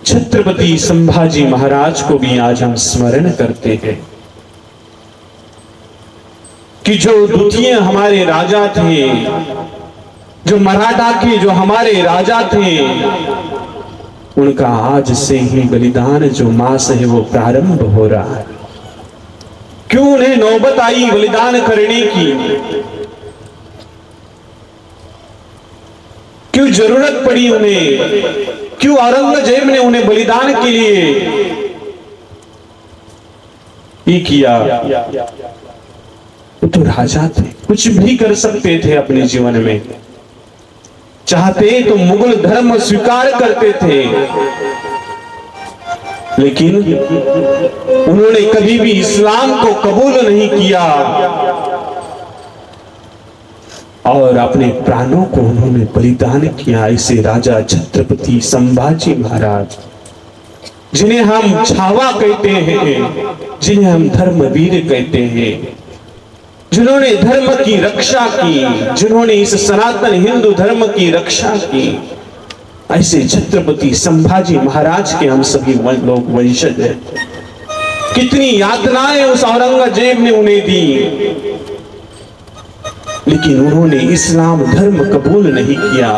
छत्रपति संभाजी महाराज को भी आज हम स्मरण करते हैं कि जो द्वितीय हमारे राजा थे, जो मराठा के जो हमारे राजा थे, उनका आज से ही बलिदान जो मास है वो प्रारंभ हो रहा है। क्यों उन्हें नौबत आई बलिदान करने की, क्यों जरूरत पड़ी उन्हें, क्यों औरंगजेब ने उन्हें बलिदान के लिए ये किया? वो तो राजा थे, कुछ भी कर सकते थे अपने जीवन में, चाहते तो मुगल धर्म स्वीकार करते थे, लेकिन उन्होंने कभी भी इस्लाम को कबूल नहीं किया और अपने प्राणों को उन्होंने बलिदान किया। ऐसे राजा छत्रपति संभाजी महाराज, जिन्हें हम छावा कहते हैं, जिन्हें हम धर्मवीर कहते हैं, जिन्होंने धर्म की रक्षा की, जिन्होंने इस सनातन हिंदू धर्म की रक्षा की, ऐसे छत्रपति संभाजी महाराज के हम सभी लोग वंशज हैं। कितनी यातनाएं उस औरंगजेब ने उन्हें दी, लेकिन उन्होंने इस्लाम धर्म कबूल नहीं किया।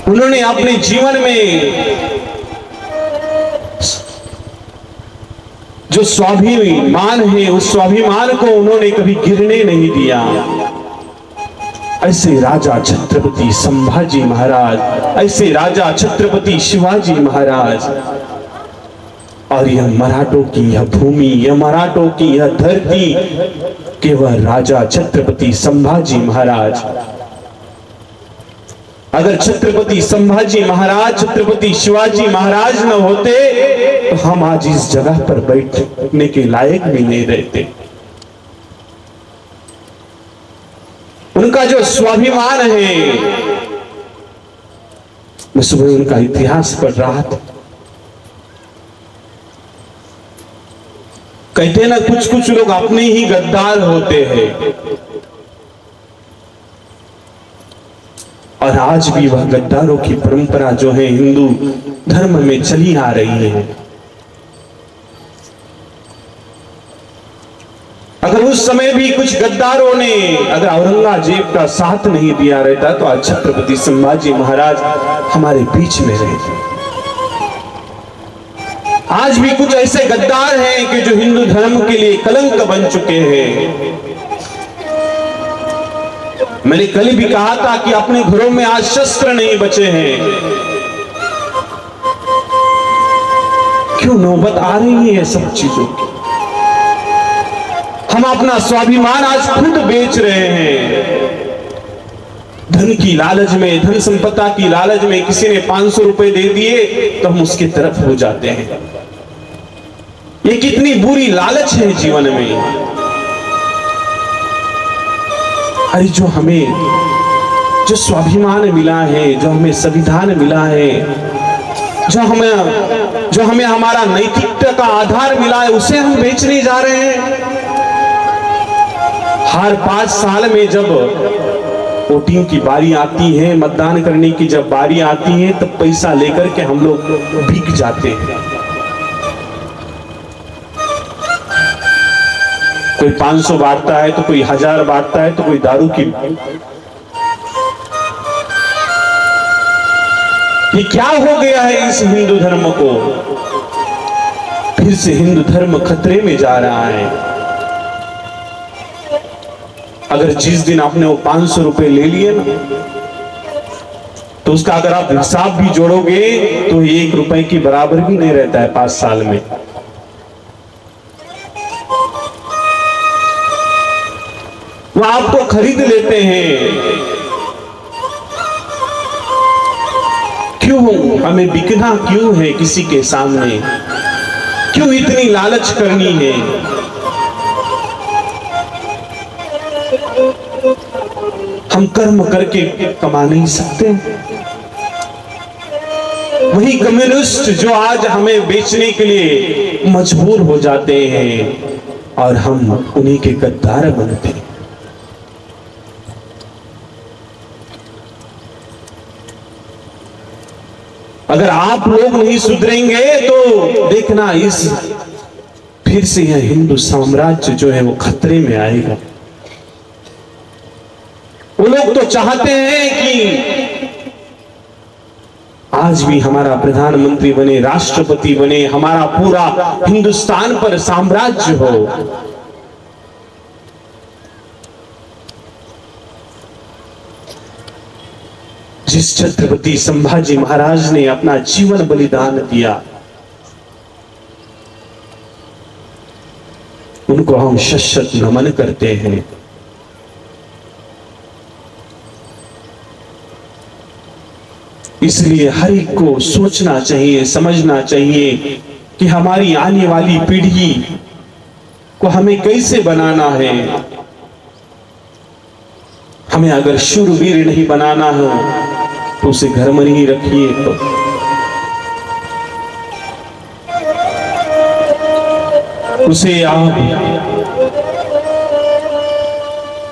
उन्होंने अपने जीवन में जो स्वाभिमान है, उस स्वाभिमान को उन्होंने कभी गिरने नहीं दिया। ऐसे राजा छत्रपति संभाजी महाराज, ऐसे राजा छत्रपति शिवाजी महाराज, और यह मराठों की यह भूमि, यह मराठों की यह धरती केवल राजा छत्रपति संभाजी महाराज। अगर छत्रपति संभाजी महाराज, छत्रपति शिवाजी महाराज न होते तो हम आज इस जगह पर बैठने के लायक भी नहीं रहते। उनका जो स्वाभिमान है, मैं सुबह उनका इतिहास पढ़ रहा था। कहते हैं ना, कुछ कुछ लोग अपने ही गद्दार होते हैं, और आज भी वह गद्दारों की परंपरा जो है हिंदू धर्म में चली आ रही है। अगर उस समय भी कुछ गद्दारों ने अगर औरंगजेब का साथ नहीं दिया रहता तो आज छत्रपति संभाजी महाराज हमारे बीच में रहते। आज भी कुछ ऐसे गद्दार हैं कि जो हिंदू धर्म के लिए कलंक बन चुके हैं। मैंने कल भी कहा था कि अपने घरों में आज शस्त्र नहीं बचे हैं। क्यों नौबत आ रही है सब चीजों की? हम अपना स्वाभिमान आज खुद बेच रहे हैं। धन की लालच में, धन संपदा की लालच में किसी ने 500 रुपए दे दिए तो हम उसकी तरफ हो जाते हैं। ये कितनी बुरी लालच है जीवन में। अरे जो हमें जो स्वाभिमान मिला है, जो हमें संविधान मिला है, जो हमें हमारा नैतिकता का आधार मिला है, उसे हम बेचने जा रहे हैं। हर 5 साल में जब वोटिंग की बारी आती है, मतदान करने की जब बारी आती है, तब पैसा लेकर के हम लोग बिक जाते हैं। कोई 500 बांटता है तो कोई 1000 बांटता है तो कोई दारू की। ये क्या हो गया है इस हिंदू धर्म को? फिर से हिंदू धर्म खतरे में जा रहा है। अगर जिस दिन आपने वो 500 रुपए ले लिए ना, तो उसका अगर आप हिसाब भी जोड़ोगे तो 1 रुपए की बराबर भी नहीं रहता है 5 साल में। वो आपको खरीद लेते हैं। क्यों हमें बिकना क्यों है किसी के सामने? क्यों इतनी लालच करनी है? हम कर्म करके कमा नहीं सकते? वही कम्युनिस्ट जो आज हमें बेचने के लिए मजबूर हो जाते हैं और हम उन्हीं के गद्दार बनते हैं। अगर आप लोग नहीं सुधरेंगे तो देखना इस फिर से यह हिंदू साम्राज्य जो है वो खतरे में आएगा। वो लोग तो चाहते हैं कि आज भी हमारा प्रधानमंत्री बने, राष्ट्रपति बने, हमारा पूरा हिंदुस्तान पर साम्राज्य हो। जिस छत्रपति संभाजी महाराज ने अपना जीवन बलिदान दिया, उनको हम शत नमन करते हैं। इसलिए हर एक को सोचना चाहिए, समझना चाहिए कि हमारी आने वाली पीढ़ी को हमें कैसे बनाना है। हमें अगर शूरवीर नहीं बनाना हो तो उसे घर में ही रखिए। तो उसे आप,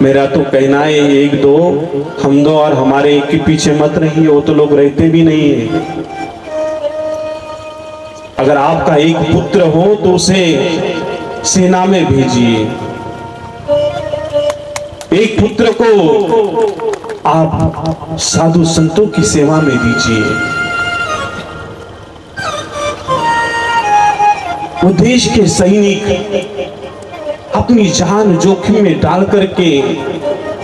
मेरा तो कहना है एक दो, हम दो और हमारे एक के पीछे मत रहिए, वो तो लोग रहते भी नहीं है। अगर आपका एक पुत्र हो तो उसे सेना में भेजिए। एक पुत्र को आप साधु संतों की सेवा में दीजिए। वो देश के सैनिक अपनी जान जोखिम में डाल करके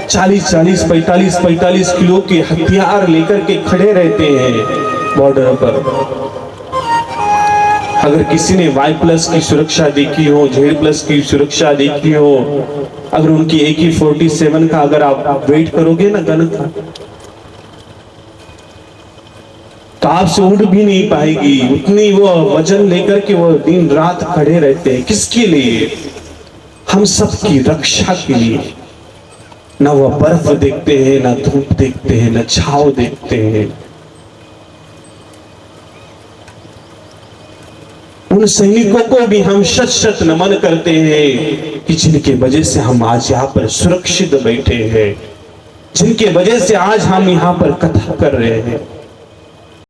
40-45 किलो के हथियार लेकर के खड़े रहते हैं बॉर्डर पर। अगर किसी ने Y+ की सुरक्षा देखी हो, Z+ की सुरक्षा देखी हो, अगर उनकी AK-47 का अगर आप वेट करोगे ना गन का, तो आपसे उड़ भी नहीं पाएगी। उतनी वो वजन लेकर के वो दिन रात खड़े रहते हैं। किसके लिए? हम सबकी रक्षा के लिए। ना वो बर्फ देखते हैं, ना धूप देखते हैं, ना छाव देखते हैं। उन सैनिकों को भी हम शत नमन करते हैं कि जिनके वजह से हम आज यहाँ पर सुरक्षित बैठे हैं, जिनके वजह से आज हम यहाँ पर कथा कर रहे हैं।